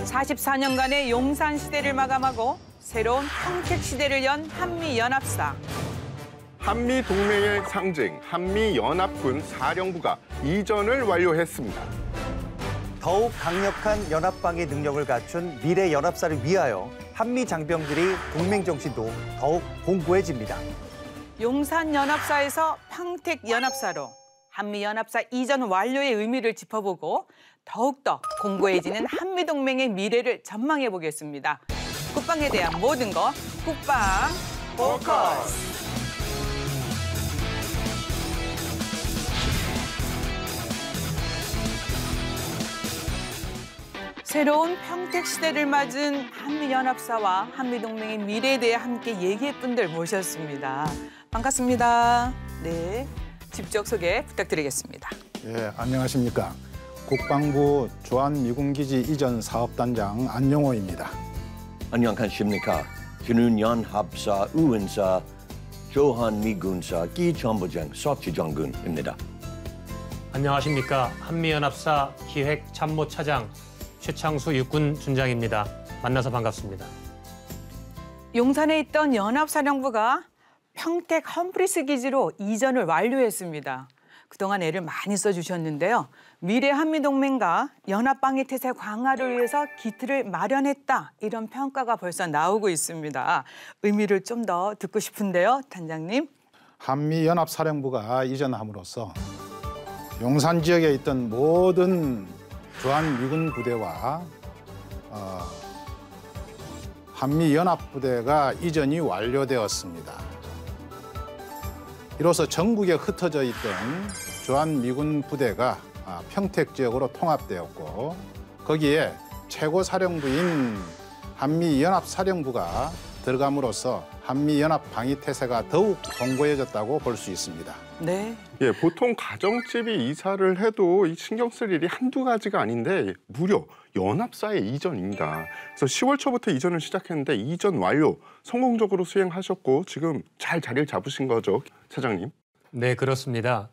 (44년간의) 용산 시대를 마감하고 새로운 평택 시대를 연 한미연합사. 한미동맹의 상징 한미연합군 사령부가 이전을 완료했습니다. 더욱 강력한 연합방위 능력을 갖춘 미래 연합사를 위하여 한미 장병들이 동맹 정신도 더욱 공고해집니다. 용산연합사에서 평택연합사로 한미연합사 이전 완료의 의미를 짚어보고 더욱더 공고해지는 한미동맹의 미래를 전망해 보겠습니다. 국방에 대한 모든 것 국방 포커스. 새로운 평택 시대를 맞은 한미연합사와 한미동맹의 미래에 대해 함께 얘기할 분들 모셨습니다. 반갑습니다. 네, 직접 소개 부탁드리겠습니다. 예, 안녕하십니까. 국방부 주한미군기지 이전 사업단장 안용호입니다. 안녕하십니까. 저는 연합사 의원사 주한미군사 기참부장 서치장군입니다. 안녕하십니까. 한미연합사 기획참모차장 최창수 육군준장입니다. 만나서 반갑습니다. 용산에 있던 연합사령부가 평택 험프리스 기지로 이전을 완료했습니다. 그동안 애를 많이 써주셨는데요. 미래 한미동맹과 연합방위 태세 강화를 위해서 기틀을 마련했다. 이런 평가가 벌써 나오고 있습니다. 의미를 좀 더 듣고 싶은데요, 단장님. 한미연합사령부가 이전함으로써 용산 지역에 있던 모든 주한미군 부대와 한미연합부대가 이전이 완료되었습니다. 이로써 전국에 흩어져 있던 주한미군 부대가 평택 지역으로 통합되었고 거기에 최고사령부인 한미연합사령부가 들어감으로써 한미연합 방위태세가 더욱 공고해졌다고 볼 수 있습니다. 네. 예, 보통 가정집이 이사를 해도 신경 쓸 일이 한두 가지가 아닌데 무려 연합사의 이전입니다. 그래서 10월 초부터 이전을 시작했는데 이전 완료 성공적으로 수행하셨고 지금 잘 자리를 잡으신 거죠, 차장님? 네, 그렇습니다.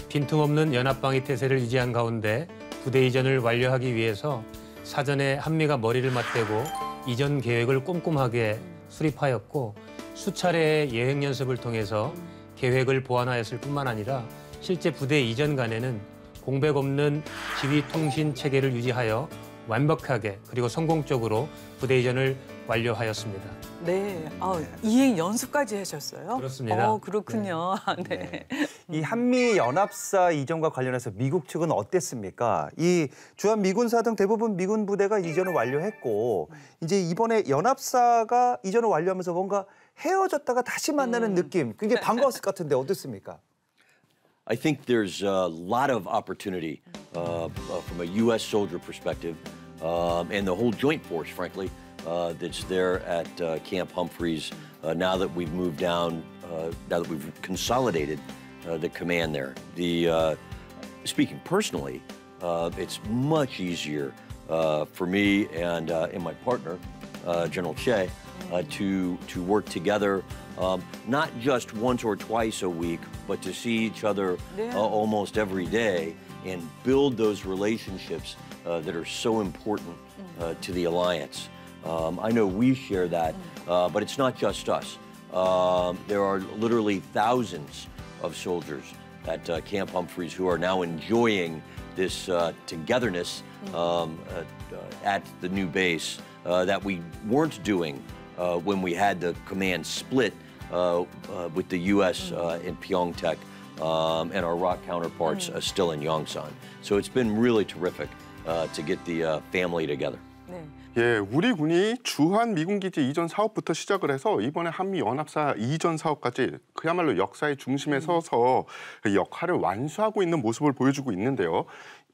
빈틈없는 연합방위 태세를 유지한 가운데 부대 이전을 완료하기 위해서 사전에 한미가 머리를 맞대고 이전 계획을 꼼꼼하게 수립하였고 수차례의 예행 연습을 통해서 계획을 보완하였을 뿐만 아니라 실제 부대 이전 간에는 공백 없는 지휘 통신 체계를 유지하여 완벽하게 그리고 성공적으로 부대 이전을 완료하였습니다. 네, 이행 연습까지 하셨어요? 그렇습니다. 그렇군요. 네. 이 한미연합사 이전과 관련해서 미국 측은 어땠습니까? 이 주한미군사 등 대부분 미군 부대가 이전을 완료했고 이제 이번에 연합사가 이전을 완료하면서 뭔가 헤어졌다가 다시 만나는 느낌, 굉장히 반가웠을 것 같은데 어떻습니까? I think there's a lot of opportunity from a U.S. soldier perspective and the whole joint force, frankly, that's there at Camp Humphreys now that we've moved down, now that we've consolidated the command there. Speaking personally, it's much easier for me and my partner, General Che, to work together, not just once or twice a week, but to see each other almost every day and build those relationships that are so important to the alliance. I know we share that, but it's not just us. There are literally thousands of soldiers at Camp Humphreys who are now enjoying this togetherness at the new base that we weren't doing when we had the command split with the U.S. in Pyeongtaek and our ROK counterparts still in Yongsan. So it's been really terrific to get the family together. 네. 예, 우리 군이 주한미군기지 이전 사업부터 시작을 해서 이번에 한미연합사 이전 사업까지 그야말로 역사의 중심에 서서 역할을 완수하고 있는 모습을 보여주고 있는데요.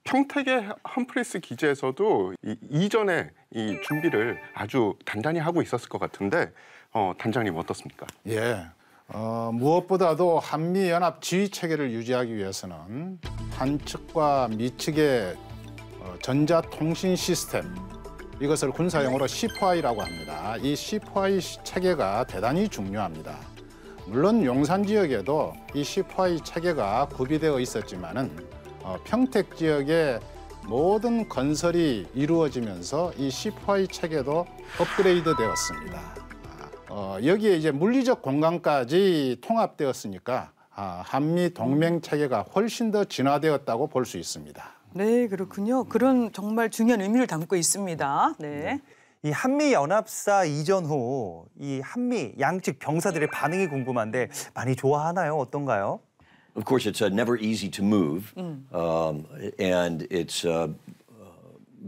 평택의 험프리스 기지에서도 이전에 이 준비를 아주 단단히 하고 있었을 것 같은데 단장님 어떻습니까? 예, 무엇보다도 한미연합 지휘체계를 유지하기 위해서는 한 측과 미 측의 전자통신 시스템, 이것을 군사용어로 C4I라고 합니다. 이 C4I 체계가 대단히 중요합니다. 물론 용산 지역에도 이 C4I 체계가 구비되어 있었지만은 평택 지역의 모든 건설이 이루어지면서 이 C4I 체계도 업그레이드 되었습니다. 여기에 이제 물리적 공간까지 통합되었으니까 한미 동맹 체계가 훨씬 더 진화되었다고 볼 수 있습니다. 네, 그렇군요. 그런 정말 중요한 의미를 담고 있습니다. 네. 이 한미 연합사 이전 후 이 한미 양측 병사들의 반응이 궁금한데 많이 좋아하나요? 어떤가요? Of course, it's never easy to move, and it's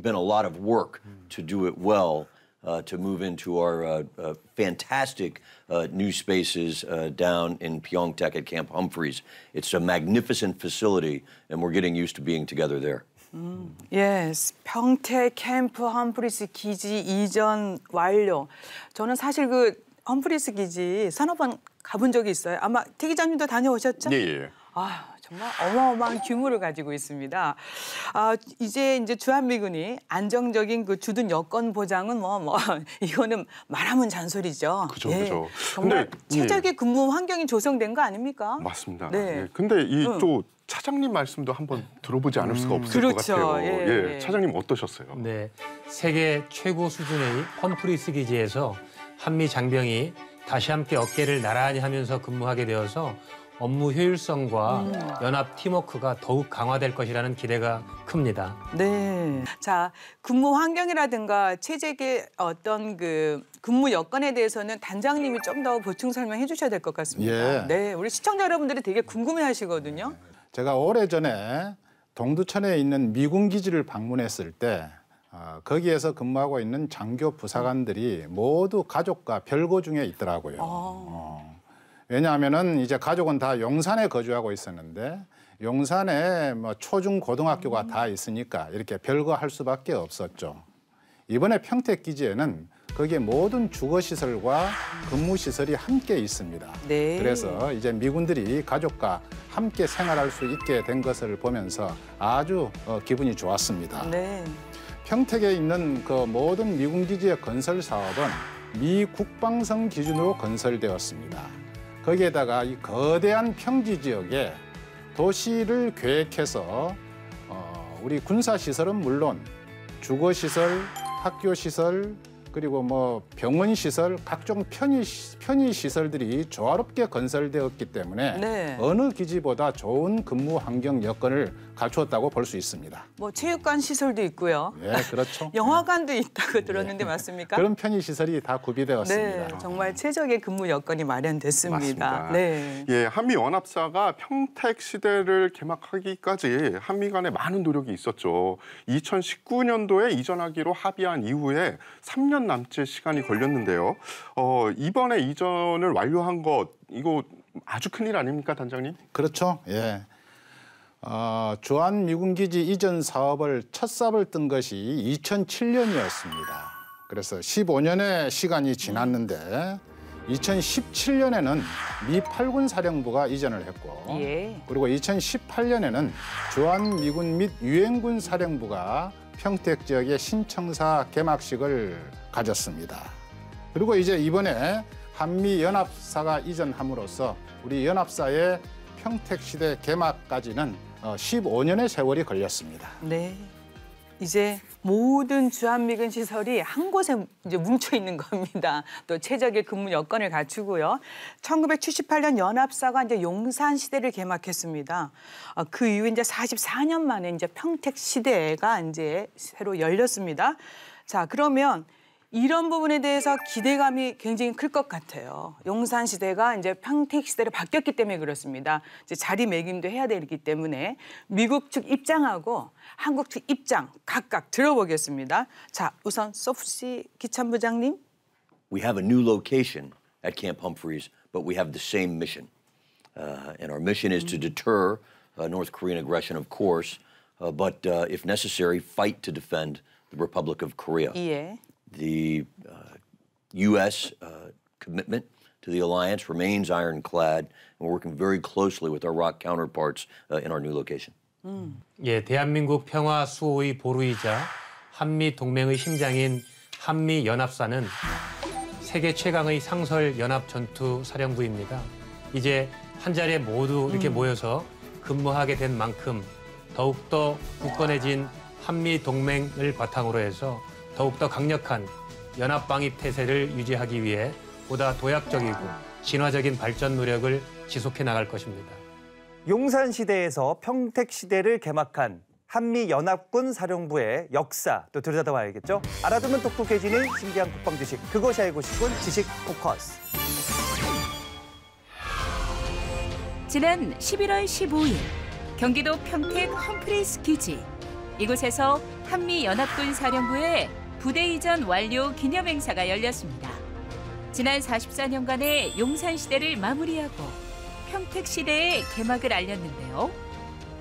been a lot of work to do it well, to move into our fantastic new spaces down in Pyeongtaek at Camp Humphreys. It's a magnificent facility, and we're getting used to being together there. Yes, 평택 캠프 험프리스 기지 이전 완료. 저는 사실 그 험프리스 기지 서너 번 가본 적이 있어요. 아마 태 기자님도 다녀오셨죠? 예. 정말 어마어마한 규모를 가지고 있습니다. 이제 주한미군이 안정적인 그 주둔 여건 보장은 이거는 말하면 잔소리죠. 그죠. 정말 근데, 최적의 근무 환경이 조성된 거 아닙니까? 맞습니다. 네. 근데 이 또 차장님 말씀도 한번 들어보지 않을 수가 없을 그렇죠. 것 같아요. 예. 차장님 어떠셨어요? 네, 세계 최고 수준의 험프리스 기지에서 한미 장병이 다시 함께 어깨를 나란히 하면서 근무하게 되어서 업무 효율성과 연합 팀워크가 더욱 강화될 것이라는 기대가 큽니다. 네. 자, 근무 환경이라든가 체제의 어떤 그 근무 여건에 대해서는 단장님이 좀 더 보충 설명해 주셔야 될 것 같습니다. 예. 네, 우리 시청자 여러분들이 되게 궁금해 하시거든요. 제가 오래전에 동두천에 있는 미군 기지를 방문했을 때 거기에서 근무하고 있는 장교 부사관들이 모두 가족과 별거 중에 있더라고요. 왜냐하면은 이제 가족은 다 용산에 거주하고 있었는데 용산에 뭐 초중 고등학교가 다 있으니까 이렇게 별거할 수밖에 없었죠. 이번에 평택 기지에는 거기에 모든 주거 시설과 근무 시설이 함께 있습니다. 네. 그래서 이제 미군들이 가족과 함께 생활할 수 있게 된 것을 보면서 아주 기분이 좋았습니다. 네. 평택에 있는 그 모든 미군 기지의 건설 사업은 미 국방성 기준으로 건설되었습니다. 거기에다가 이 거대한 평지 지역에 도시를 계획해서 우리 군사 시설은 물론 주거 시설, 학교 시설, 그리고 뭐 병원 시설, 각종 편의 시설들이 조화롭게 건설되었기 때문에 네. 어느 기지보다 좋은 근무 환경 여건을 갖추었다고 볼 수 있습니다. 뭐 체육관 시설도 있고요. 예, 그렇죠. 영화관도 있다고 들었는데 맞습니까? 그런 편의 시설이 다 구비되었습니다. 네, 정말 최적의 근무 여건이 마련됐습니다. 맞습니다. 네. 예, 한미 연합사가 평택 시대를 개막하기까지 한미 간에 많은 노력이 있었죠. 2019년도에 이전하기로 합의한 이후에 3년 남짓 시간이 걸렸는데요. 이번에 이전을 완료한 것 이거 아주 큰일 아닙니까, 단장님? 그렇죠. 예. 주한 미군 기지 이전 사업을 첫 삽을 뜬 것이 2007년이었습니다. 그래서 15년의 시간이 지났는데 2017년에는 미 8군 사령부가 이전을 했고 예. 그리고 2018년에는 주한 미군 및 유엔군 사령부가 평택 지역의 신청사 개막식을 가졌습니다. 그리고 이제 이번에 한미 연합사가 이전함으로써 우리 연합사의 평택 시대 개막까지는 15년의 세월이 걸렸습니다. 네. 이제 모든 주한미군 시설이 한 곳에 이제 뭉쳐 있는 겁니다. 또 최적의 근무 여건을 갖추고요. 1978년 연합사가 이제 용산 시대를 개막했습니다. 그 이후에 이제 44년 만에 이제 평택 시대가 이제 새로 열렸습니다. 자, 그러면 이런 부분에 대해서 기대감이 굉장히 클 것 같아요. 용산 시대가 이제 평택 시대로 바뀌었기 때문에 그렇습니다. 이제 자리매김도 해야 되기 때문에 미국 측 입장하고 한국 측 입장 각각 들어보겠습니다. 자, 우선 소프씨 기참부장님. We have a new location at Camp Humphreys, but we have the same mission. And our mission is to deter North Korean aggression, of course, but if necessary, fight to defend the Republic of Korea. 예. The U.S. Commitment to the alliance remains ironclad, and we're working very closely with our ROK counterparts in our new location. 예, 대한민국 평화 수호의 보루이자 한미 동맹의 심장인 한미 연합사는 세계 최강의 상설 연합 전투 사령부입니다. 이제 한 자리에 모두 이렇게 모여서 근무하게 된 만큼 더욱더 굳건해진 한미 동맹을 바탕으로 해서 더욱더 강력한 연합 방위 태세를 유지하기 위해 보다 도약적이고 진화적인 발전 노력을 지속해 나갈 것입니다. 용산 시대에서 평택 시대를 개막한 한미 연합군 사령부의 역사 또 들여다봐야겠죠. 알아두면 똑똑해지는 신기한 국방 지식. 그것이 알고 싶은 지식 포커스. 지난 11월 15일 경기도 평택 험프리스 기지. 이곳에서 한미연합군 사령부의 부대 이전 완료 기념 행사가 열렸습니다. 지난 44년간의 용산 시대를 마무리하고 평택 시대의 개막을 알렸는데요.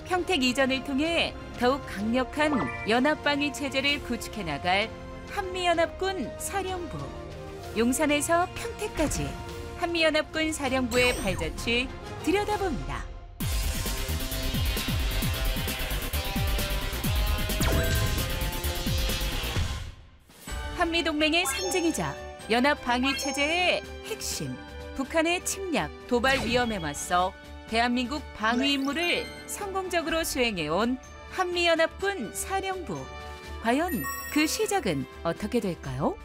평택 이전을 통해 더욱 강력한 연합방위 체제를 구축해 나갈 한미연합군 사령부. 용산에서 평택까지 한미연합군 사령부의 발자취 들여다봅니다. 한미동맹의 상징이자 연합방위체제의 핵심, 북한의 침략, 도발 위험에 맞서 대한민국 방위 임무를 성공적으로 수행해온 한미연합군 사령부. 과연 그 시작은 어떻게 될까요?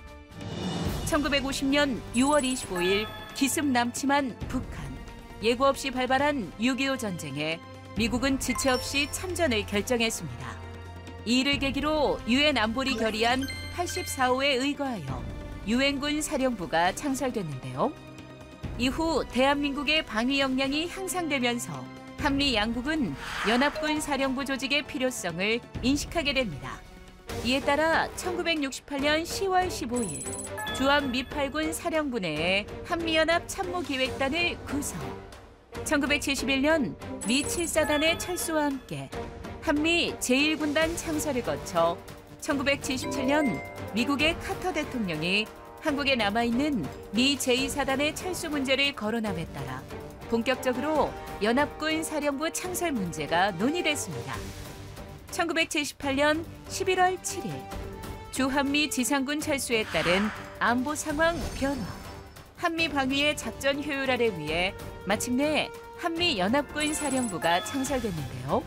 1950년 6월 25일 기습 남침한 북한. 예고 없이 발발한 6.25 전쟁에 미국은 지체 없이 참전을 결정했습니다. 이 일을 계기로 유엔 안보리 결의안 84호에 의거하여 유엔군 사령부가 창설됐는데요. 이후 대한민국의 방위 역량이 향상되면서 한미 양국은 연합군 사령부 조직의 필요성을 인식하게 됩니다. 이에 따라 1968년 10월 15일 주한 미8군 사령부 내에 한미연합 참모기획단을 구성. 1971년 미 7사단의 철수와 함께 한미 제1군단 창설을 거쳐 1977년 미국의 카터 대통령이 한국에 남아있는 미 제2사단의 철수 문제를 거론함에 따라 본격적으로 연합군 사령부 창설 문제가 논의됐습니다. 1978년 11월 7일 주한미 지상군 철수에 따른 안보 상황 변화, 한미 방위의 작전 효율화를 위해 마침내 한미 연합군 사령부가 창설됐는데요.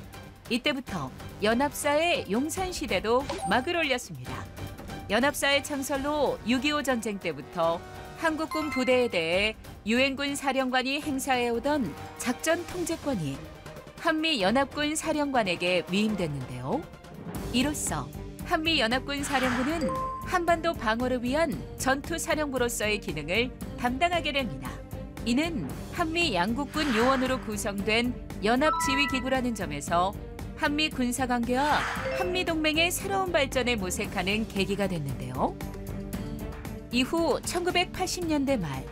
이때부터 연합사의 용산 시대도 막을 올렸습니다. 연합사의 창설로 6.25 전쟁 때부터 한국군 부대에 대해 유엔군 사령관이 행사해오던 작전 통제권이 한미연합군 사령관에게 위임됐는데요. 이로써 한미연합군 사령부는 한반도 방어를 위한 전투사령부로서의 기능을 담당하게 됩니다. 이는 한미 양국군 요원으로 구성된 연합지휘기구라는 점에서 한미 군사관계와 한미동맹의 새로운 발전에 모색하는 계기가 됐는데요. 이후 1980년대 말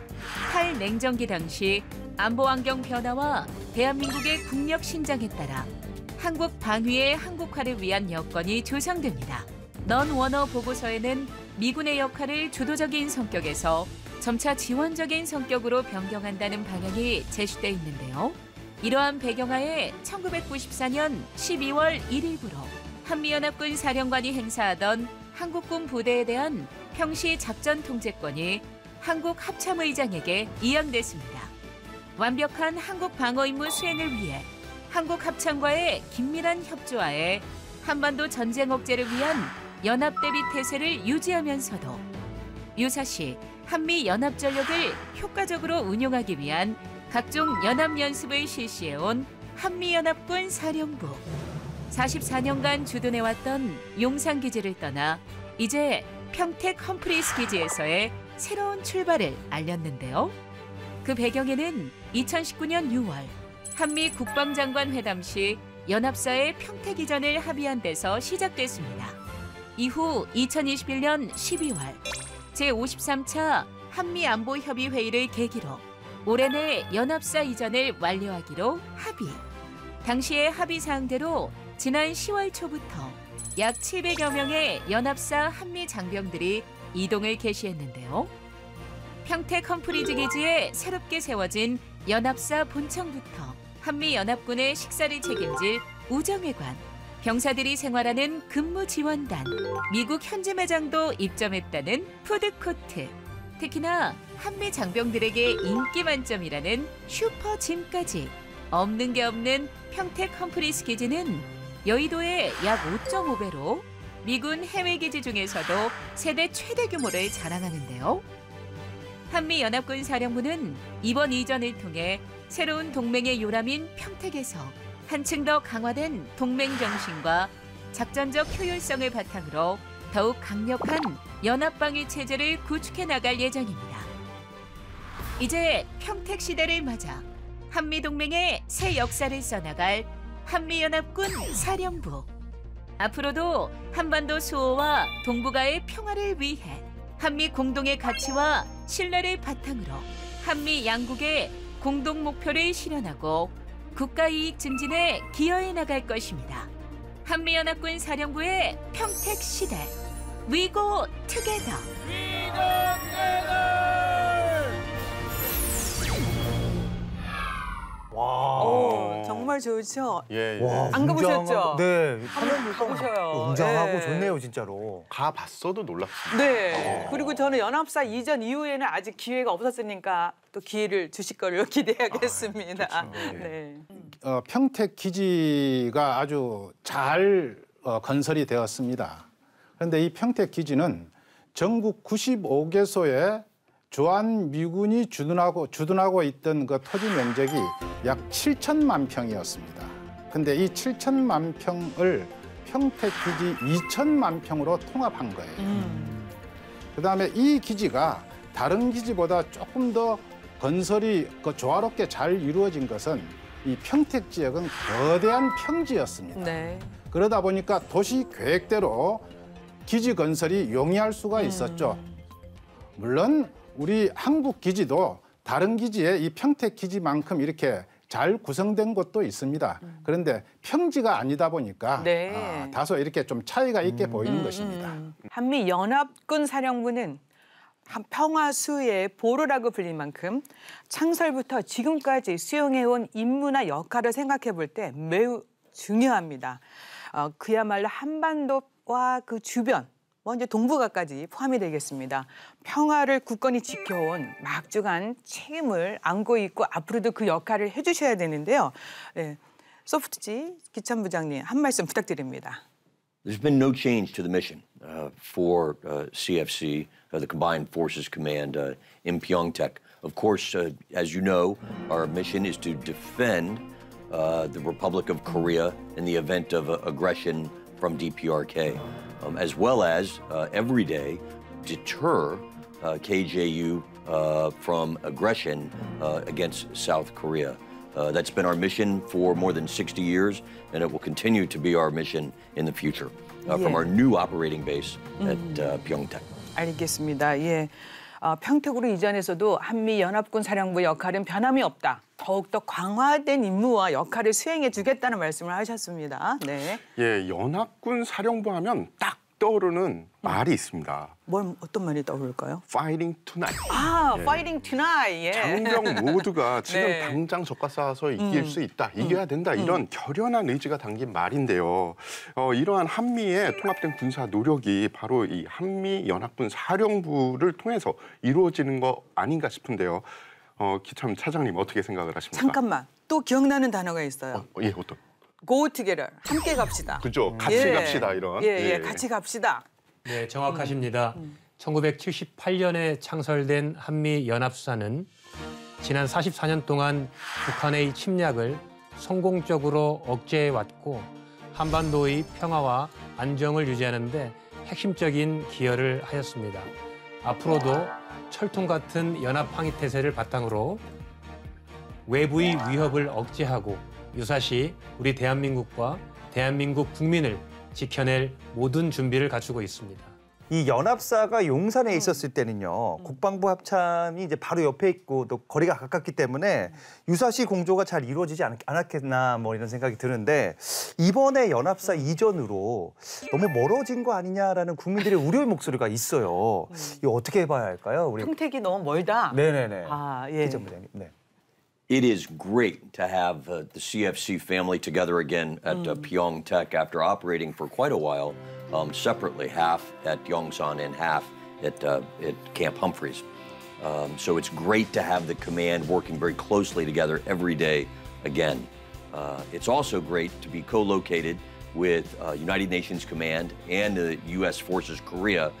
탈냉전기 당시 안보환경 변화와 대한민국의 국력 신장에 따라 한국 방위의 한국화를 위한 여건이 조성됩니다. 넌 워너 보고서에는 미군의 역할을 주도적인 성격에서 점차 지원적인 성격으로 변경한다는 방향이 제시돼 있는데요. 이러한 배경하에 1994년 12월 1일부로 한미연합군 사령관이 행사하던 한국군 부대에 대한 평시 작전 통제권이 한국 합참의장에게 이양됐습니다. 완벽한 한국 방어 임무 수행을 위해 한국 합참과의 긴밀한 협조하에 한반도 전쟁 억제를 위한 연합 대비 태세를 유지하면서도 유사시 한미 연합 전력을 효과적으로 운용하기 위한 각종 연합 연습을 실시해온 한미연합군 사령부. 44년간 주둔해왔던 용산 기지를 떠나 이제 평택 험프리스 기지에서의 새로운 출발을 알렸는데요. 그 배경에는 2019년 6월 한미 국방장관 회담 시 연합사의 평택 이전을 합의한 데서 시작됐습니다. 이후 2021년 12월 제53차 한미안보협의회의를 계기로 올해 내 연합사 이전을 완료하기로 합의. 당시의 합의 사항대로 지난 10월 초부터 약 700여 명의 연합사 한미 장병들이 이동을 개시했는데요. 평택 험프리즈 기지에 새롭게 세워진 연합사 본청부터 한미연합군의 식사를 책임질 우정회관, 병사들이 생활하는 근무지원단, 미국 현지 매장도 입점했다는 푸드코트, 특히나 한미 장병들에게 인기 만점이라는 슈퍼짐까지 없는 게 없는 평택 험프리스 기지는 여의도의 약 5.5배로 미군 해외기지 중에서도 세계 최대 규모를 자랑하는데요. 한미연합군 사령부는 이번 이전을 통해 새로운 동맹의 요람인 평택에서 한층 더 강화된 동맹 정신과 작전적 효율성을 바탕으로 더욱 강력한 연합방위 체제를 구축해 나갈 예정입니다. 이제 평택 시대를 맞아 한미동맹의 새 역사를 써나갈 한미연합군 사령부. 앞으로도 한반도 수호와 동북아의 평화를 위해 한미 공동의 가치와 신뢰를 바탕으로 한미 양국의 공동 목표를 실현하고 국가이익 증진에 기여해 나갈 것입니다. 한미연합군 사령부의 평택 시대. We go together. 오, 정말 좋죠. 예, 예. 와, 안 가보셨죠? 네. 한번 가보셔요. 웅장하고 예. 좋네요, 진짜로. 가봤어도 놀랍습니다. 네. 그리고 저는 연합사 이전 이후에는 아직 기회가 없었으니까 또 기회를 주실 거를 기대하겠습니다. 네. 평택 기지가 아주 잘 건설이 되었습니다. 그런데 이 평택 기지는 전국 95개소의 주한 미군이 주둔하고 있던 그 토지 면적이 약 7천만 평이었습니다. 근데 이 7천만 평을 평택 기지 2천만 평으로 통합한 거예요. 그다음에 이 기지가 다른 기지보다 조금 더 건설이 조화롭게 잘 이루어진 것은 이 평택 지역은 거대한 평지였습니다. 네. 그러다 보니까 도시 계획대로 기지 건설이 용이할 수가 있었죠. 물론 우리 한국 기지도 다른 기지에 이 평택 기지만큼 이렇게 잘 구성된 곳도 있습니다. 그런데 평지가 아니다 보니까 네. 다소 이렇게 좀 차이가 있게 보이는 것입니다. 한미 연합군 사령부는 평화수의 보루라고 불릴 만큼 창설부터 지금까지 수행해온 임무나 역할을 생각해 볼 때 매우 중요합니다. 그야말로 한반도와 그 주변, 이제 동북아까지 포함이 되겠습니다. 평화를 굳건히 지켜온 막중한 책임을 안고 있고 앞으로도 그 역할을 해주셔야 되는데요. 네. 소프트지 기참부장님 한 말씀 부탁드립니다. There's been no change to the mission for CFC, the Combined Forces Command in Pyeongtaek. Of course, as you know, our mission is to defend the Republic of Korea in the event of aggression from DPRK, as well as every day deter KJU from aggression against South Korea. That's been our mission for more than 60 years, and it will continue to be our mission in the future from our new operating base at Pyeongtaek. 알겠습니다. 예. 평택으로 이전해서도 한미연합군 사령부 역할은 변함이 없다. 더욱더 강화된 임무와 역할을 수행해 주겠다는 말씀을 하셨습니다. 네. 예, 연합군 사령부 하면 딱 떠오르는 말이 있습니다. 어떤 말이 떠오를까요? Fighting tonight. Fighting tonight. 예. 장병 모두가 지금 네. 당장 적과 싸워서 이길 수 있다, 이겨야 된다 이런 결연한 의지가 담긴 말인데요. 이러한 한미의 통합된 군사 노력이 바로 이 한미 연합군 사령부를 통해서 이루어지는 거 아닌가 싶은데요. 기참 차장님 어떻게 생각을 하십니까? 잠깐만. 또 기억나는 단어가 있어요. 예, 어떤? Go together. 함께 갑시다. 그죠? 같이 갑시다 이런. 같이 갑시다. 네, 정확하십니다. 1978년에 창설된 한미연합수사는 지난 44년 동안 북한의 침략을 성공적으로 억제해왔고 한반도의 평화와 안정을 유지하는 데 핵심적인 기여를 하였습니다. 앞으로도 철통 같은 연합항해 태세를 바탕으로 외부의 위협을 억제하고 유사시 우리 대한민국과 대한민국 국민을 지켜낼 모든 준비를 갖추고 있습니다. 이 연합사가 용산에 있었을 때는요. 국방부 합참이 이제 바로 옆에 있고 또 거리가 가깝기 때문에 유사시 공조가 잘 이루어지지 않았겠나 뭐 이런 생각이 드는데 이번에 연합사 이전으로 너무 멀어진 거 아니냐라는 국민들의 우려의 목소리가 있어요. 이거 어떻게 봐야 할까요? 우리 평택이 너무 멀다. 네네네. 예. 기자부장님. 네. It is great to have the CFC family together again at Pyeongtaek after operating for quite a while separately, half at Yongsan and half at Camp Humphreys. So it's great to have the command working very closely together every day again. It's also great to be co-located with United Nations Command and the U.S. Forces Korea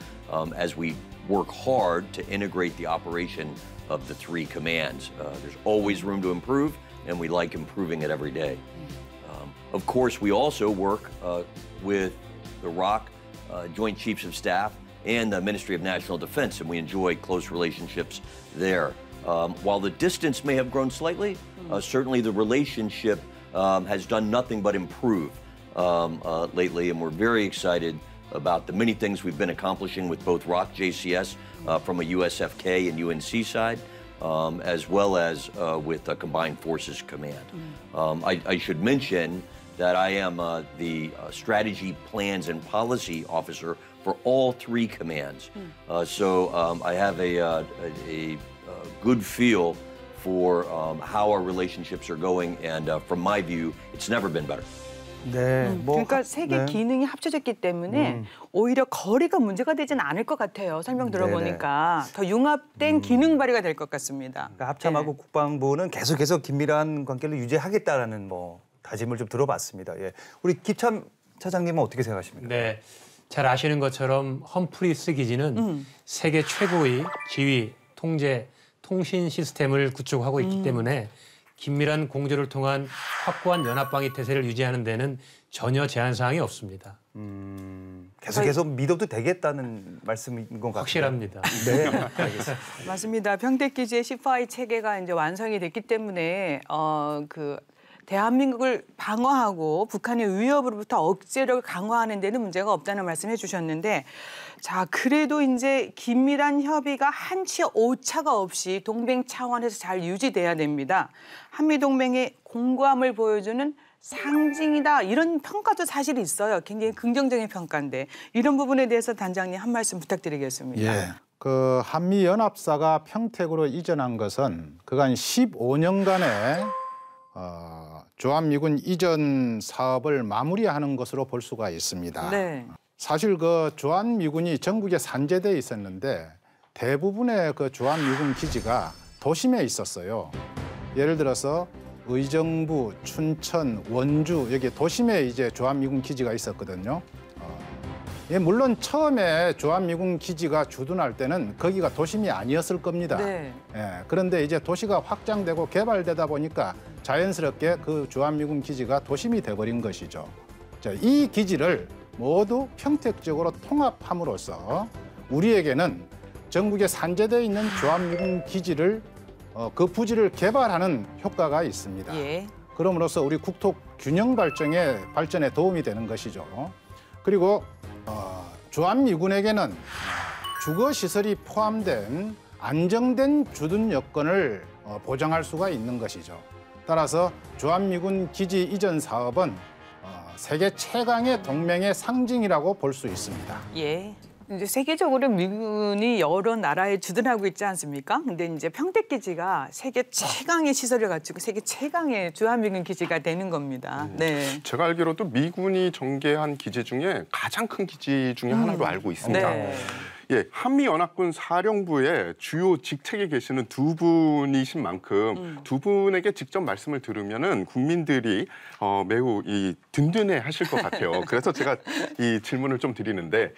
as we work hard to integrate the operation of the three commands. There's always room to improve, and we like improving it every day. Of course, we also work with the ROK Joint Chiefs of Staff and the Ministry of National Defense, and we enjoy close relationships there. While the distance may have grown slightly, certainly the relationship has done nothing but improve lately, and we're very excited about the many things we've been accomplishing with both ROK JCS from a USFK and UNC side, as well as with the Combined Forces Command. I should mention that I am the Strategy, Plans, and Policy Officer for all three commands. So I have a good feel for how our relationships are going, and from my view, it's never been better. 네, 뭐 그러니까 세 개 기능이 합쳐졌기 때문에 오히려 거리가 문제가 되진 않을 것 같아요. 설명 들어보니까 더 융합된 기능 발휘가 될 것 같습니다. 그러니까 합참하고 국방부는 계속해서 긴밀한 관계를 유지하겠다라는 뭐 다짐을 좀 들어봤습니다. 예. 우리 김참 차장님은 어떻게 생각하십니까? 네, 잘 아시는 것처럼 험프리스 기지는 세계 최고의 지휘, 통제, 통신 시스템을 구축하고 있기 때문에 긴밀한 공조를 통한 확고한 연합방위 태세를 유지하는 데는 전혀 제한 사항이 없습니다. 계속해서 믿어도 되겠다는 말씀인 것 같아요. 확실합니다. 네, 알겠습니다. 맞습니다. 평택기지의 C4I 체계가 이제 완성이 됐기 때문에 대한민국을 방어하고 북한의 위협으로부터 억제력을 강화하는 데는 문제가 없다는 말씀해 주셨는데, 자, 그래도 이제 긴밀한 협의가 한치 오차가 없이 동맹 차원에서 잘 유지돼야 됩니다. 한미동맹의 공고함을 보여주는 상징이다, 이런 평가도 사실 있어요. 굉장히 긍정적인 평가인데 이런 부분에 대해서 단장님 한 말씀 부탁드리겠습니다. 예. 그 한미연합사가 평택으로 이전한 것은 그간 15년간의 주한미군 이전 사업을 마무리하는 것으로 볼 수가 있습니다. 네. 사실 그 주한미군이 전국에 산재돼 있었는데 대부분의 그 주한미군 기지가 도심에 있었어요. 예를 들어서 의정부, 춘천, 원주, 여기 도심에 이제 주한미군 기지가 있었거든요. 예, 물론 처음에 주한미군 기지가 주둔할 때는 거기가 도심이 아니었을 겁니다. 네. 예, 그런데 이제 도시가 확장되고 개발되다 보니까 자연스럽게 그 주한미군 기지가 도심이 돼버린 것이죠. 자, 이 기지를 모두 평택적으로 통합함으로써 우리에게는 전국에 산재되어 있는 주한미군 기지를 그 부지를 개발하는 효과가 있습니다. 예. 그럼으로써 우리 국토 균형 발전에 도움이 되는 것이죠. 그리고 주한미군에게는 주거시설이 포함된 안정된 주둔 여건을 보장할 수가 있는 것이죠. 따라서 주한미군 기지 이전 사업은 세계 최강의 동맹의 상징이라고 볼 수 있습니다. 예. 이제 세계적으로 미군이 여러 나라에 주둔하고 있지 않습니까? 근데 이제 평택기지가 세계 최강의 시설을 갖추고 세계 최강의 주한미군 기지가 되는 겁니다. 네. 제가 알기로도 미군이 전개한 기지 중에 가장 큰 기지 중에 하나로 알고 있습니다. 네. 예, 한미연합군 사령부의 주요 직책에 계시는 두 분이신 만큼 두 분에게 직접 말씀을 들으면은 국민들이 매우 든든해하실 것 같아요. 그래서 제가 이 질문을 좀 드리는데,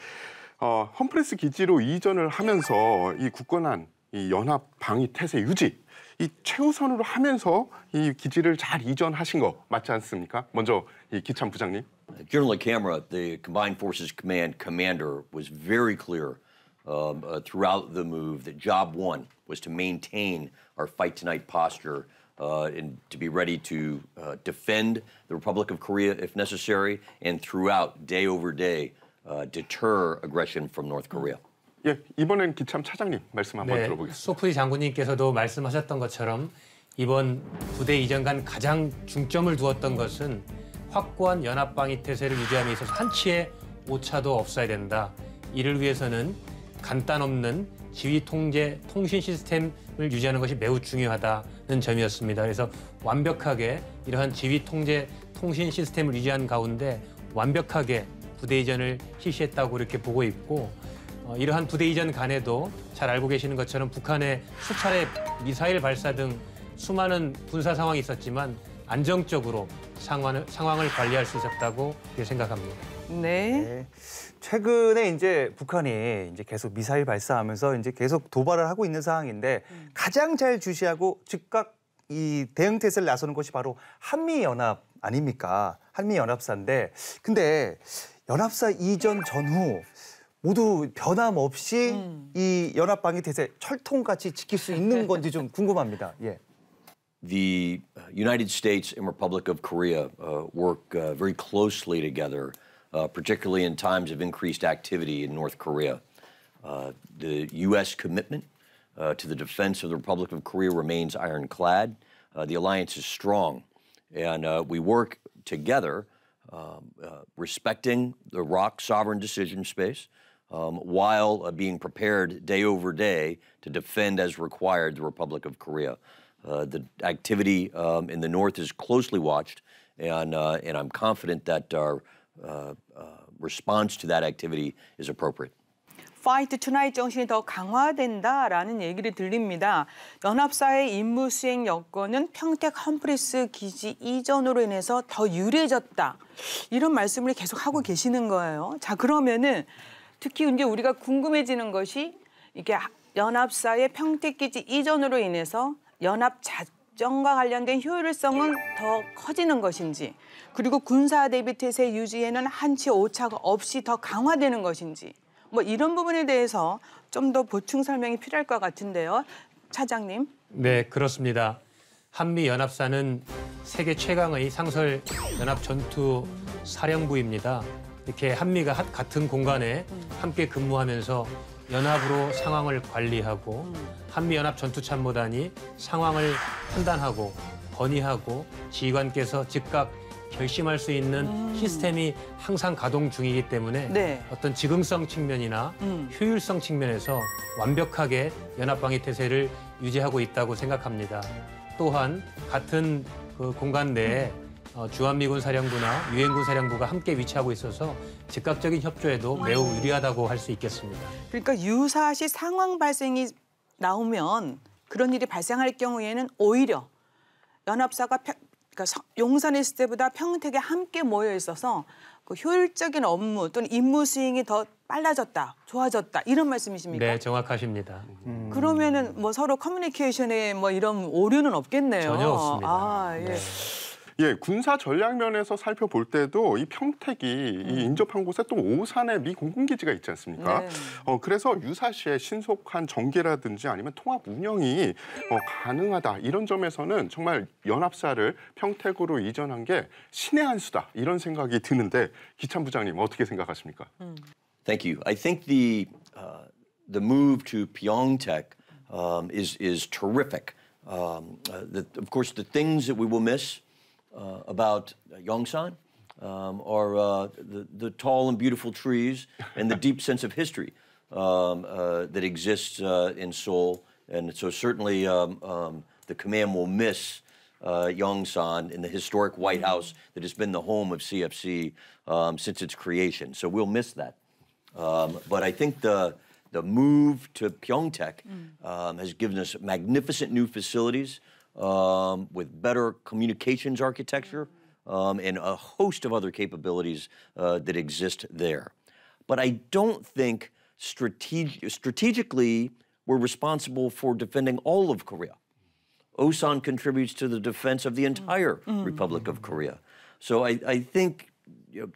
험프레스 기지로 이전을 하면서 이 굳건한 이 연합 방위 태세 유지, 이 최우선으로 하면서 이 기지를 잘 이전하신 거 맞지 않습니까? 먼저 이 기참 부장님. General Camera, the Combined Forces Command commander, was very clear throughout the move that job one was to maintain our fight tonight posture and to be ready to defend the Republic of Korea if necessary, and throughout, day over day, deter aggression from North Korea. 예, 이번엔 기참 차장님 말씀 한번 네, 들어보겠습니다. 소프리 장군님께서도 말씀하셨던 것처럼 이번 부대 이전 간 가장 중점을 두었던 것은 확고한 연합방위 태세를 유지함에 있어서 한치의 오차도 없어야 된다. 이를 위해서는 간단 없는 지휘 통제 통신 시스템 유지하는 것이 매우 중요하다는 점이었습니다. 그래서 완벽하게 이러한 지휘 통제 통신 시스템을 유지한 가운데 완벽하게 부대 이전을 실시했다고 이렇게 보고 있고 이러한 부대 이전 간에도 잘 알고 계시는 것처럼 북한의 수차례 미사일 발사 등 수많은 군사 상황이 있었지만 안정적으로 상황을 관리할 수 있었다고 생각합니다. 네. 네. 최근에 이제 북한이 이제 계속 미사일 발사하면서 이제 계속 도발을 하고 있는 상황인데 가장 잘 주시하고 즉각 이 대응 태세를 나서는 것이 바로 한미 연합 아닙니까? 한미 연합사인데 근데 연합사 이전 전후 모두 변함없이 이 연합 방위 태세 철통같이 지킬 수 있는 건지 좀 궁금합니다. 예. The United States and Republic of Korea work very closely together, particularly in times of increased activity in North Korea. The U.S. commitment to the defense of the Republic of Korea remains ironclad. The alliance is strong, and we work together, respecting the ROC sovereign decision space, while being prepared day over day to defend as required the Republic of Korea. The activity in the north is closely watched, and I'm confident that our response to that activity is appropriate. Fight Tonight 정신이 더 강화된다라는 얘기를 들립니다. 연합사의 임무 수행 여건은 평택 험프리스 기지 이전으로 인해서 더 유리해졌다. 이런 말씀을 계속 하고 계시는 거예요. 자, 그러면은 특히 이제 우리가 궁금해지는 것이 이게 연합사의 평택 기지 이전으로 인해서 연합 작전과 관련된 효율성은 더 커지는 것인지, 그리고 군사 대비 태세 유지에는 한치 오차가 없이 더 강화되는 것인지, 뭐 이런 부분에 대해서 좀 더 보충 설명이 필요할 것 같은데요. 차장님. 네, 그렇습니다. 한미 연합사는 세계 최강의 상설 연합 전투 사령부입니다. 이렇게 한미가 같은 공간에 함께 근무하면서 연합으로 상황을 관리하고 한미 연합 전투참모단이 상황을 판단하고 건의하고 지휘관께서 즉각 결심할 수 있는 시스템이 항상 가동 중이기 때문에 네. 어떤 즉흥성 측면이나 효율성 측면에서 완벽하게 연합방위 태세를 유지하고 있다고 생각합니다. 또한 같은 그 공간 내에 주한미군 사령부나 유엔군 사령부가 함께 위치하고 있어서 즉각적인 협조에도 매우 유리하다고 할 수 있겠습니다. 그러니까 유사시 상황 발생이 나오면 그런 일이 발생할 경우에는 오히려 연합사가 그러니까 용산에 있을 때보다 평택에 함께 모여 있어서 그 효율적인 업무 또는 임무 수행이 더 빨라졌다, 좋아졌다 이런 말씀이십니까? 네, 정확하십니다. 그러면은 뭐 서로 커뮤니케이션에 뭐 이런 오류는 없겠네요. 전혀 없습니다. 아, 예. 네. 예, 군사 전략 면에서 살펴볼 때도 이 평택이 이 인접한 곳에 또 오산에 미 공군기지가 있지 않습니까? 네. 그래서 유사시에 신속한 전개라든지 아니면 통합 운영이 가능하다. 이런 점에서는 정말 연합사를 평택으로 이전한 게 신의 한 수다. 이런 생각이 드는데 기참 부장님 어떻게 생각하십니까? Thank you. I think the move to Pyeongtaek is terrific. Of course, the things that we will miss about Yongsan are the tall and beautiful trees and the deep sense of history that exists in Seoul. And so certainly the command will miss Yongsan in the historic White House that has been the home of CFC since its creation. So we'll miss that. But I think the move to Pyeongtaek has given us magnificent new facilities with better communications architecture and a host of other capabilities that exist there. But I don't think strategically we're responsible for defending all of Korea. Osan contributes to the defense of the entire Republic of Korea. So I think,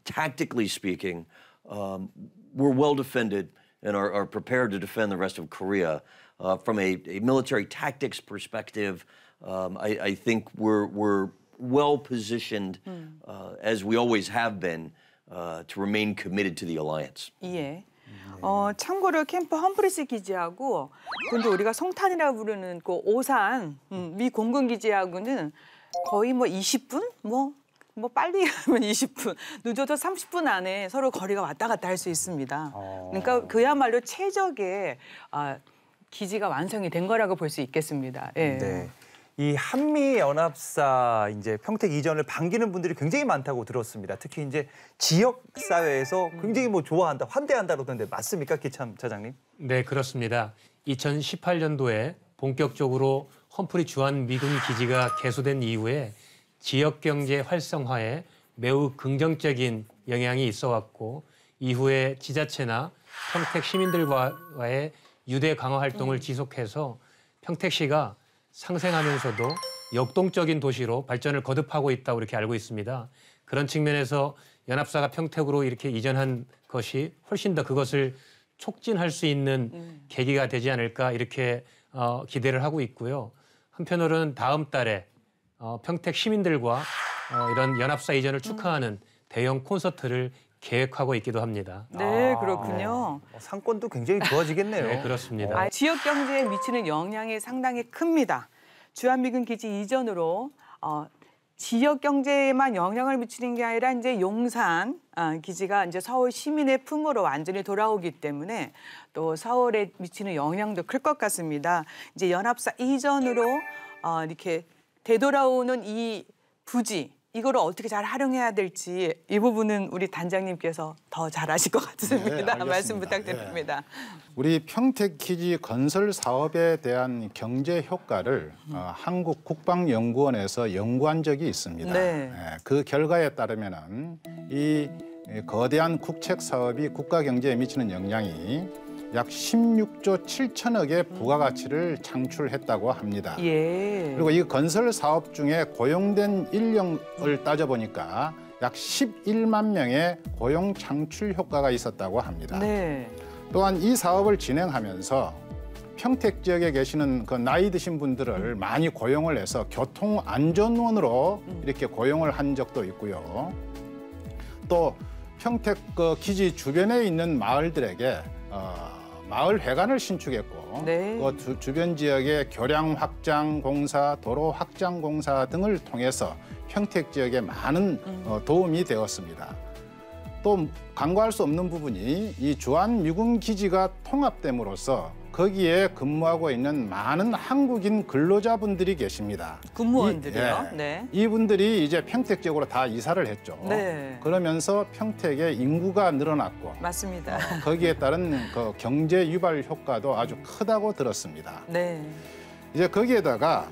tactically speaking, we're well defended and are prepared to defend the rest of Korea. From a military tactics perspective, I think we're well positioned, as we always have been, to remain committed to the alliance. 예. 참고로 캠프 험프리스 기지하고 근데 우리가 송탄이라고 부르는 그 오산 미 공군 기지하고는 거의 뭐 20분 뭐 빨리 가면 20분, 늦어도 30분 안에 서로 거리가 왔다 갔다 할 수 있습니다. 그러니까 그야말로 최적의 기지가 완성이 된 거라고 볼 수 있겠습니다. 예. 네. 이 한미 연합사 이제 평택 이전을 반기는 분들이 굉장히 많다고 들었습니다. 특히 이제 지역 사회에서 굉장히 뭐 좋아한다, 환대한다 그러던데 맞습니까, 기참 차장님? 네, 그렇습니다. 2018년도에 본격적으로 험프리 주한 미군 기지가 개소된 이후에 지역 경제 활성화에 매우 긍정적인 영향이 있어 왔고 이후에 지자체나 평택 시민들과의 유대 강화 활동을 지속해서 평택시가 상생하면서도 역동적인 도시로 발전을 거듭하고 있다고 이렇게 알고 있습니다. 그런 측면에서 연합사가 평택으로 이렇게 이전한 것이 훨씬 더 그것을 촉진할 수 있는 계기가 되지 않을까 이렇게 기대를 하고 있고요. 한편으로는 다음 달에 평택 시민들과 이런 연합사 이전을 축하하는 대형 콘서트를 계획하고 있기도 합니다. 네, 그렇군요. 상권도 굉장히 좋아지겠네요. 네, 그렇습니다. 지역 경제에 미치는 영향이 상당히 큽니다. 주한미군 기지 이전으로 지역 경제에만 영향을 미치는 게 아니라 이제 용산 기지가 이제 서울 시민의 품으로 완전히 돌아오기 때문에 또 서울에 미치는 영향도 클 것 같습니다. 이제 연합사 이전으로 이렇게 되돌아오는 이 부지 이거를 어떻게 잘 활용해야 될지 이 부분은 우리 단장님께서 더 잘하실 것 같습니다. 네, 알겠습니다. 말씀 부탁드립니다. 우리 평택 기지 건설 사업에 대한 경제 효과를 한국국방연구원에서 연구한 적이 있습니다. 네. 그 결과에 따르면은 이 거대한 국책 사업이 국가 경제에 미치는 영향이 약 16조 7천억의 부가가치를 창출했다고 합니다. 예. 그리고 이 건설 사업 중에 고용된 인력을 따져보니까 약 11만 명의 고용 창출 효과가 있었다고 합니다. 네. 또한 이 사업을 진행하면서 평택 지역에 계시는 그 나이 드신 분들을 많이 고용을 해서 교통안전원으로 이렇게 고용을 한 적도 있고요. 또 평택 그 기지 주변에 있는 마을들에게 마을 회관을 신축했고 네. 그 주변 지역의 교량 확장 공사, 도로 확장 공사 등을 통해서 평택 지역에 많은 도움이 되었습니다. 또 간과할 수 없는 부분이 이 주한 미군 기지가 통합됨으로써 거기에 근무하고 있는 많은 한국인 근로자분들이 계십니다. 근무원들이요? 네. 이분들이 이제 평택 지역으로 다 이사를 했죠. 네. 그러면서 평택의 인구가 늘어났고 맞습니다. 거기에 따른 그 경제 유발 효과도 아주 크다고 들었습니다. 네. 이제 거기에다가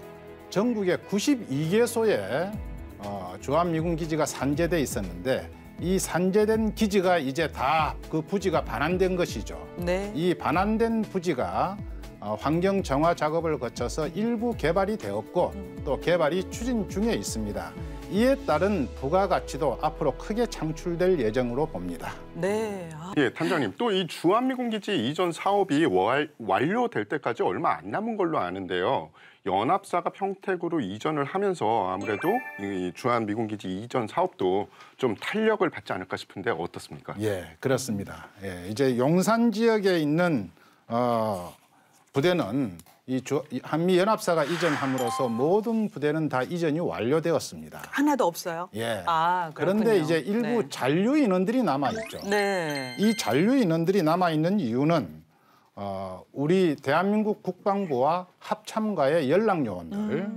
전국에 92개소의 주한미군 기지가 산재돼 있었는데 이 산재된 기지가 이제 다 그 부지가 반환된 것이죠. 네. 이 반환된 부지가 환경 정화 작업을 거쳐서 일부 개발이 되었고 또 개발이 추진 중에 있습니다. 이에 따른 부가가치도 앞으로 크게 창출될 예정으로 봅니다. 네. 예, 단장님. 또 이 주한미군 기지 이전 사업이 완료될 때까지 얼마 안 남은 걸로 아는데요. 연합사가 평택으로 이전을 하면서 아무래도 이 주한미군 기지 이전 사업도 좀 탄력을 받지 않을까 싶은데 어떻습니까? 예, 그렇습니다. 예, 이제 용산 지역에 있는 부대는 이 한미 연합사가 이전함으로써 모든 부대는 다 이전이 완료되었습니다. 하나도 없어요? 예. 아, 그런데 그렇군요. 이제 일부 네. 잔류 인원들이 남아 있죠. 네. 이 잔류 인원들이 남아 있는 이유는 우리 대한민국 국방부와 합참과의 연락 요원들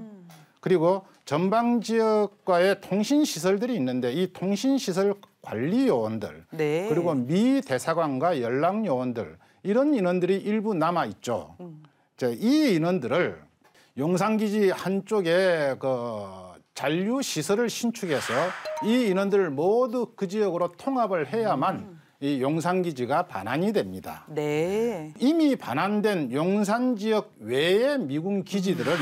그리고 전방 지역과의 통신 시설들이 있는데 이 통신 시설 관리 요원들 네. 그리고 미 대사관과 연락 요원들 이런 인원들이 일부 남아 있죠. 이 인원들을 용산기지 한쪽에 그 잔류 시설을 신축해서 이 인원들을 모두 그 지역으로 통합을 해야만 이 용산기지가 반환이 됩니다. 네. 이미 반환된 용산 지역 외의 미군 기지들은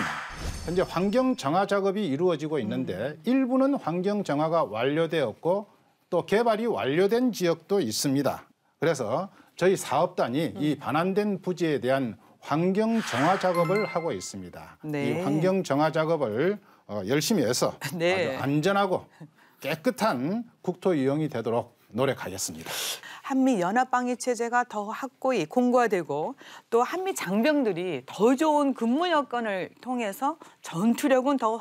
현재 환경 정화 작업이 이루어지고 있는데 일부는 환경 정화가 완료되었고 또 개발이 완료된 지역도 있습니다. 그래서 저희 사업단이 이 반환된 부지에 대한 환경 정화 작업을 하고 있습니다. 네. 이 환경 정화 작업을 열심히 해서 네. 아주 안전하고 깨끗한 국토 이용이 되도록 노력하겠습니다. 한미 연합 방위 체제가 더 확고히 공고화되고 또 한미 장병들이 더 좋은 근무 여건을 통해서 전투력은 더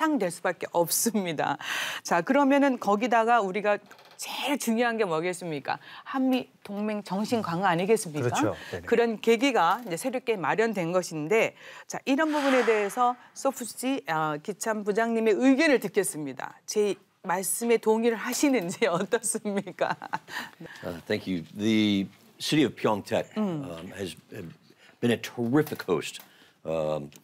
확산될 수밖에 없습니다. 자, 그러면은 거기다가 우리가 제일 중요한 게 뭐겠습니까? 한미 동맹 정신 강화 아니겠습니까? 그렇죠. 네네. 그런 계기가 이제 새롭게 마련된 것인데, 자, 이런 부분에 대해서 소프씨 기참 부장님의 의견을 듣겠습니다. 제 말씀에 동의를 하시는지 어떻습니까? Thank you. The city of Pyeongtaek has been a terrific host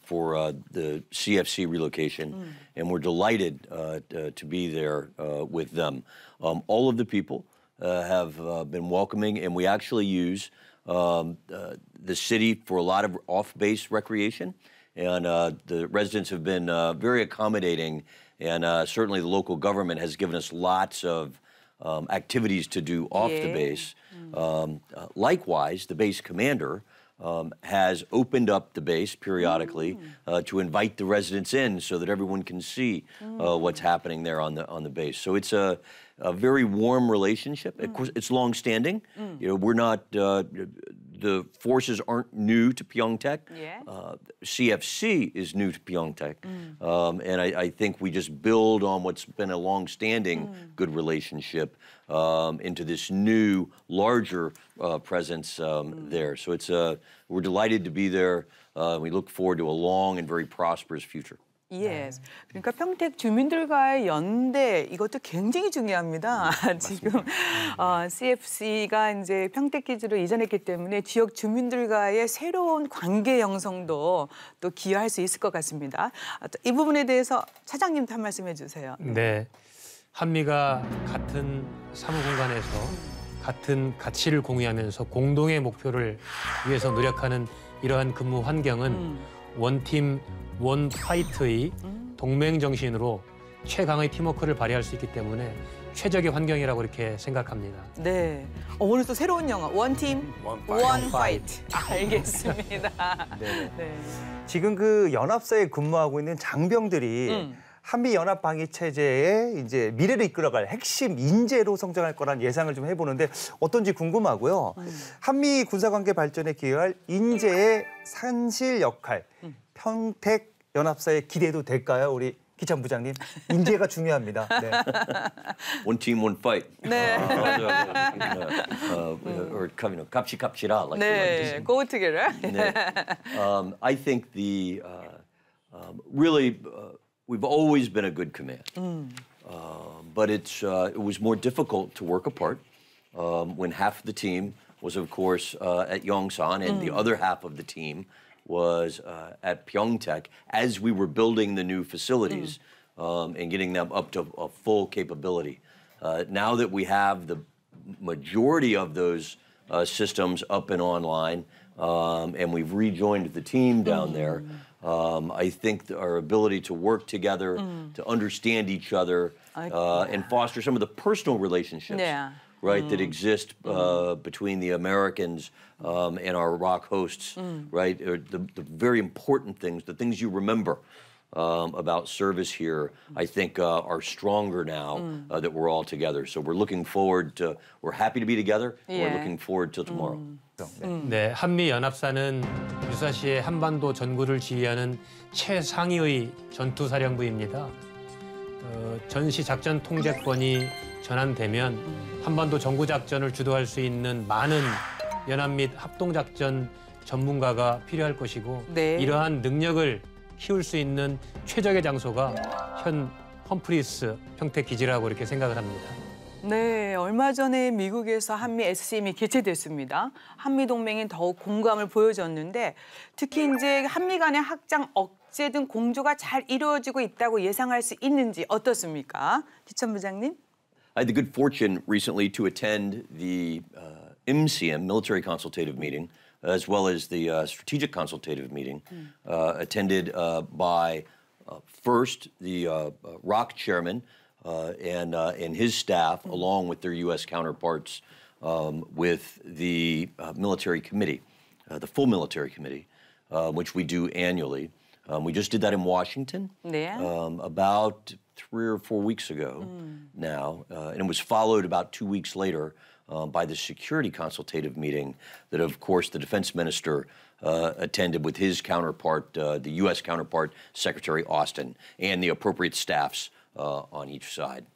for the CFC relocation, and we're delighted to be there with them. All of the people have been welcoming, and we actually use the city for a lot of off-base recreation, and the residents have been very accommodating, and certainly the local government has given us lots of activities to do off the base. Likewise, the base commander has opened up the base periodically to invite the residents in so that everyone can see what's happening there on the base. So it's a very warm relationship. Of course, it's long-standing. You know, we're not the forces aren't new to Pyeongtaek. Yeah. CFC is new to Pyeongtaek, and I think we just build on what's been a long-standing good relationship into this new, larger presence there. So it's we're delighted to be there. We look forward to a long and very prosperous future. Yes. 그러니까 평택 주민들과의 연대 이것도 굉장히 중요합니다. 지금 CFC가 이제 평택 기지로 이전했기 때문에 지역 주민들과의 새로운 관계 형성도 또 기여할 수 있을 것 같습니다. 이 부분에 대해서 차장님도 한 말씀 해주세요. 네, 한미가 같은 사무 공간에서 같은 가치를 공유하면서 공동의 목표를 위해서 노력하는 이러한 근무 환경은 원팀 원 파이트의 동맹 정신으로 최강의 팀워크를 발휘할 수 있기 때문에 최적의 환경이라고 이렇게 생각합니다. 네. 오늘 또 새로운 영어 원팀 원 파이트. 알겠습니다. 네. 네. 지금 그 연합사에 근무하고 있는 장병들이 한미 연합 방위 체제의 이제 미래를 이끌어갈 핵심 인재로 성장할 거란 예상을 좀 해보는데 어떤지 궁금하고요. 한미 군사 관계 발전에 기여할 인재의 산실 역할, 평택 연합사에 기대도 될까요, 우리 기참 부장님? 인재가 중요합니다. 네. One team, one fight. 네. Or 갑시갑시라, like we like to 네. say. Go together. I think the really we've always been a good command, but it was more difficult to work apart when half the team was, of course, at Yongsan, and the other half of the team was at Pyeongtaek as we were building the new facilities and getting them up to a full capability. Now that we have the majority of those systems up and online, and we've rejoined the team down there, I think our ability to work together, to understand each other, and foster some of the personal relationships, Yeah. right, that exist between the Americans and our ROC hosts, right, are the very important things, the things you remember about service here, I think are stronger now that we're all together. So we're looking forward to, we're happy to be together, and we're Yeah. looking forward till tomorrow. 네, 한미 연합사는 유사시에 한반도 전구를 지휘하는 최상위의 전투 사령부입니다. 전시 작전 통제권이 전환되면 한반도 전구 작전을 주도할 수 있는 많은 연합 및 합동 작전 전문가가 필요할 것이고 네. 이러한 능력을 키울 수 있는 최적의 장소가 현 험프리스 평택 기지라고 이렇게 생각을 합니다. 네, 얼마 전에 미국에서 한미 SCM이 개최됐습니다. 한미 동맹이 더욱 공감을 보여줬는데 특히 이제 한미 간의 확장 억제 등 공조가 잘 이루어지고 있다고 예상할 수 있는지 어떻습니까? 기천 부장님? I had the good fortune recently to attend the MCM, Military Consultative Meeting, as well as the Strategic Consultative Meeting, attended by first the ROC chairman and his staff, along with their U.S. counterparts, with the military committee, the full military committee, which we do annually. We just did that in Washington 네. about 3 or 4 weeks ago now, and it was followed about 2 weeks later by the security consultative meeting that, of course, the defense minister attended with his counterpart, the U.S. counterpart, Secretary Austin, and the appropriate staffs on each side.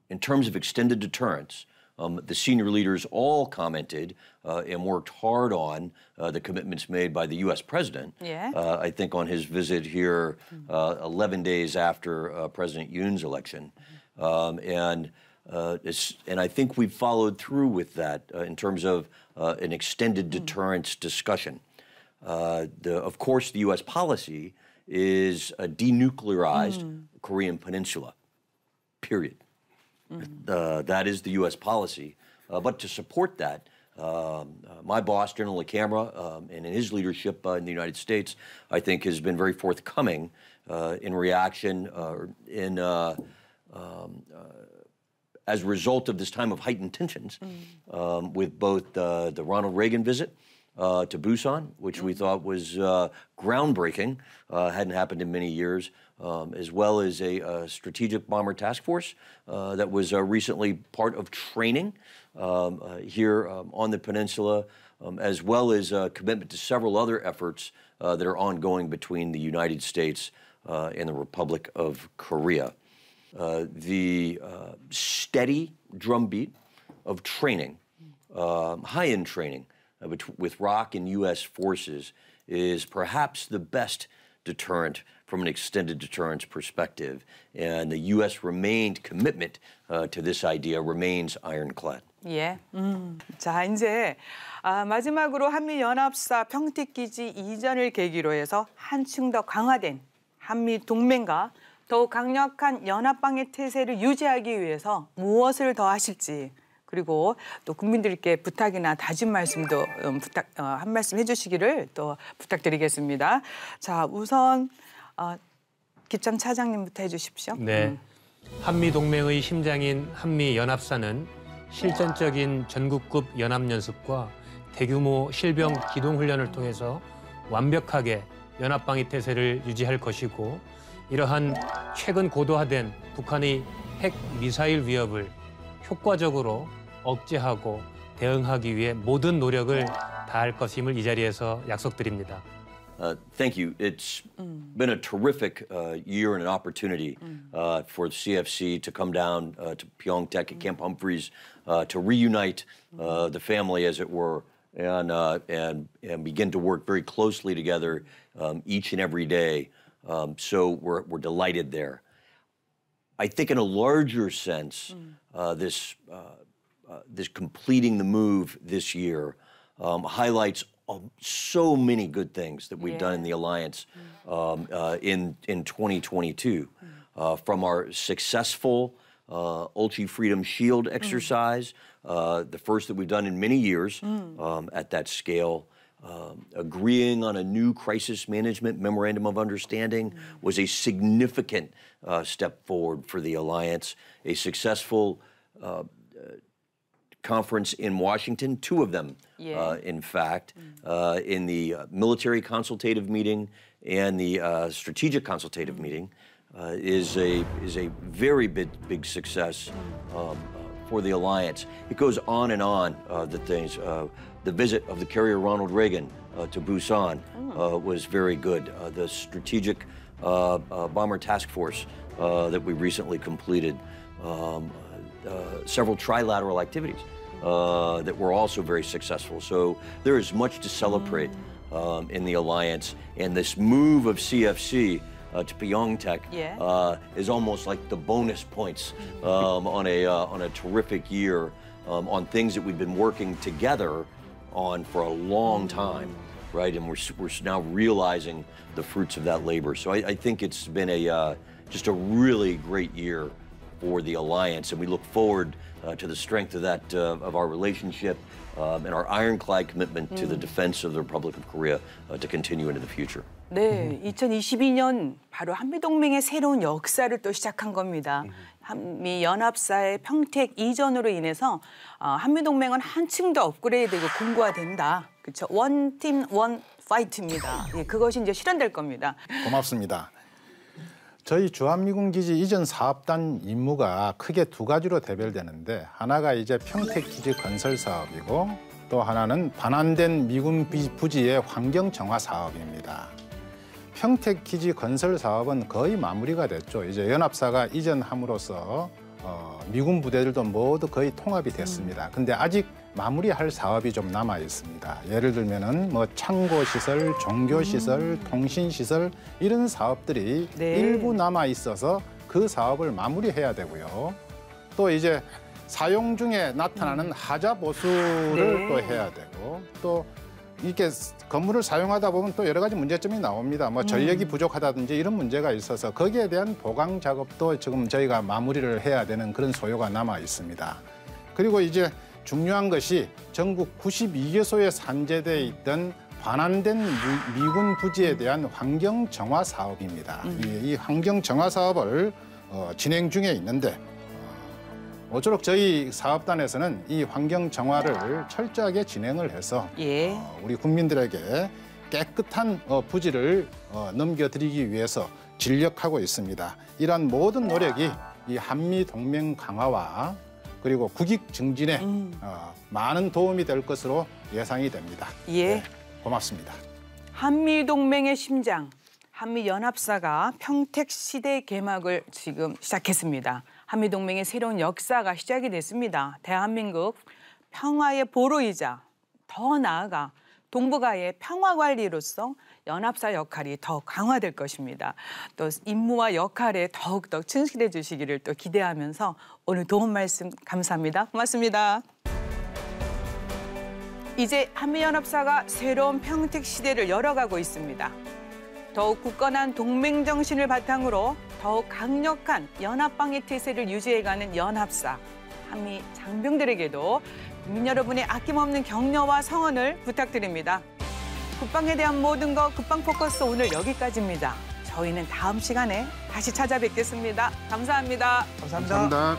In terms of extended deterrence, the senior leaders all commented and worked hard on the commitments made by the U.S. president. Yeah. I think on his visit here 11 days after President Yoon's election. And I think we've followed through with that in terms of an extended deterrence discussion. Of course, the U.S. policy is a denuclearized Korean peninsula, period. That is the U.S. policy. But to support that, my boss, General LaCamera, and in his leadership in the United States, I think has been very forthcoming in reaction as a result of this time of heightened tensions with both the Ronald Reagan visit to Busan, which we thought was groundbreaking, hadn't happened in many years, as well as a strategic bomber task force that was recently part of training here on the peninsula, as well as a commitment to several other efforts that are ongoing between the United States and the Republic of Korea. The steady drumbeat of training, high-end training with ROK and U.S. forces is perhaps the best deterrent from an extended deterrence perspective. And the U.S. commitment to this idea remains ironclad. 예. 자, 이제 마지막으로 한미연합사 평택기지 이전을 계기로 해서 한층 더 강화된 한미 동맹과 더욱 강력한 연합방위 태세를 유지하기 위해서 무엇을 더 하실지, 그리고 또 국민들께 부탁이나 다짐 말씀도 한 말씀 해주시기를 또 부탁드리겠습니다. 자, 우선 기참 차장님부터 해주십시오. 네, 한미 동맹의 심장인 한미 연합사는 실전적인 전국급 연합연습과 대규모 실병 기동 훈련을 통해서 완벽하게 연합방위 태세를 유지할 것이고, 이러한 최근 고도화된 북한의 핵 미사일 위협을 효과적으로 억제하고 대응하기 위해 모든 노력을 다할 것임을 이 자리에서 약속드립니다. Thank you. It's been a terrific year and an opportunity for the CFC to come down to Pyeongtaek at Camp Humphreys to reunite the family, as it were, and begin to work very closely together each and every day. So we're delighted there. I think in a larger sense, this completing the move this year highlights so many good things that we've done in the alliance in 2022, from our successful Ulchi Freedom Shield exercise, the first that we've done in many years at that scale. Agreeing on a new crisis management memorandum of understanding was a significant step forward for the alliance. A successful conference in Washington, two of them, in fact, in the military consultative meeting and the strategic consultative meeting, is a very big success for the alliance. It goes on and on, the things. The visit of the carrier Ronald Reagan to Busan was very good. The strategic bomber task force that we recently completed, several trilateral activities that were also very successful. So there is much to celebrate in the alliance, and this move of CFC to Pyeongtaek is almost like the bonus points on a terrific year on things that we've been working together on for a long time, right? And we're now realizing the fruits of that labor. So I think it's been just a really great year for the alliance, and we look forward to the strength of that of our relationship and our ironclad commitment to the defense of the Republic of Korea to continue into the future. 네, 2022년 바로 한미동맹의 새로운 역사를 또 시작한 겁니다. 한미연합사의 평택 이전으로 인해서 한미동맹은 한층 더 업그레이드되고 공고화된다. 그렇죠? 원 팀, 원 파이트입니다. 예, 그것이 이제 실현될 겁니다. 고맙습니다. 저희 주한미군기지 이전 사업단 임무가 크게 두 가지로 대별되는데 하나가 이제 평택기지 건설 사업이고 또 하나는 반환된 미군 부지의 환경 정화 사업입니다. 평택기지 건설 사업은 거의 마무리가 됐죠. 이제 연합사가 이전함으로써 미군 부대들도 모두 거의 통합이 됐습니다. 근데 아직 마무리할 사업이 좀 남아 있습니다. 예를 들면은 뭐 창고 시설, 종교 시설, 통신 시설 이런 사업들이 네. 일부 남아 있어서 그 사업을 마무리해야 되고요. 또 이제 사용 중에 나타나는 하자 보수를 네. 또 해야 되고 또 이렇게 건물을 사용하다 보면 또 여러 가지 문제점이 나옵니다. 뭐 전력이 부족하다든지 이런 문제가 있어서 거기에 대한 보강 작업도 지금 저희가 마무리를 해야 되는 그런 소요가 남아 있습니다. 그리고 이제 중요한 것이 전국 92개소에 산재돼 있던 반환된 미군 부지에 대한 환경 정화 사업입니다. 이 환경 정화 사업을 진행 중에 있는데 모쪼록 저희 사업단에서는 이 환경 정화를 철저하게 진행을 해서 예. 우리 국민들에게 깨끗한 부지를 넘겨드리기 위해서 진력하고 있습니다. 이러한 모든 노력이 이 한미 동맹 강화와 그리고 국익 증진에 많은 도움이 될 것으로 예상이 됩니다. 예. 네, 고맙습니다. 한미동맹의 심장, 한미연합사가 평택시대 개막을 지금 시작했습니다. 한미동맹의 새로운 역사가 시작이 됐습니다. 대한민국 평화의 보루이자 더 나아가 동북아의 평화관리로서 연합사 역할이 더 강화될 것입니다. 또 임무와 역할에 더욱더 충실해 주시기를 또 기대하면서 오늘 도움 말씀 감사합니다. 고맙습니다. 이제 한미연합사가 새로운 평택 시대를 열어가고 있습니다. 더욱 굳건한 동맹 정신을 바탕으로 더욱 강력한 연합방위 태세를 유지해가는 연합사. 한미 장병들에게도 국민 여러분의 아낌없는 격려와 성원을 부탁드립니다. 국방에 대한 모든 것 국방 포커스 오늘 여기까지입니다. 저희는 다음 시간에 다시 찾아뵙겠습니다. 감사합니다. 감사합니다.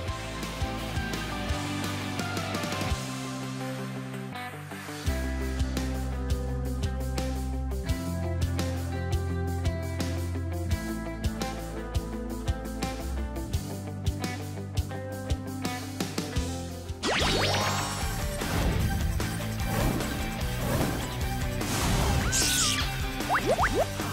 What?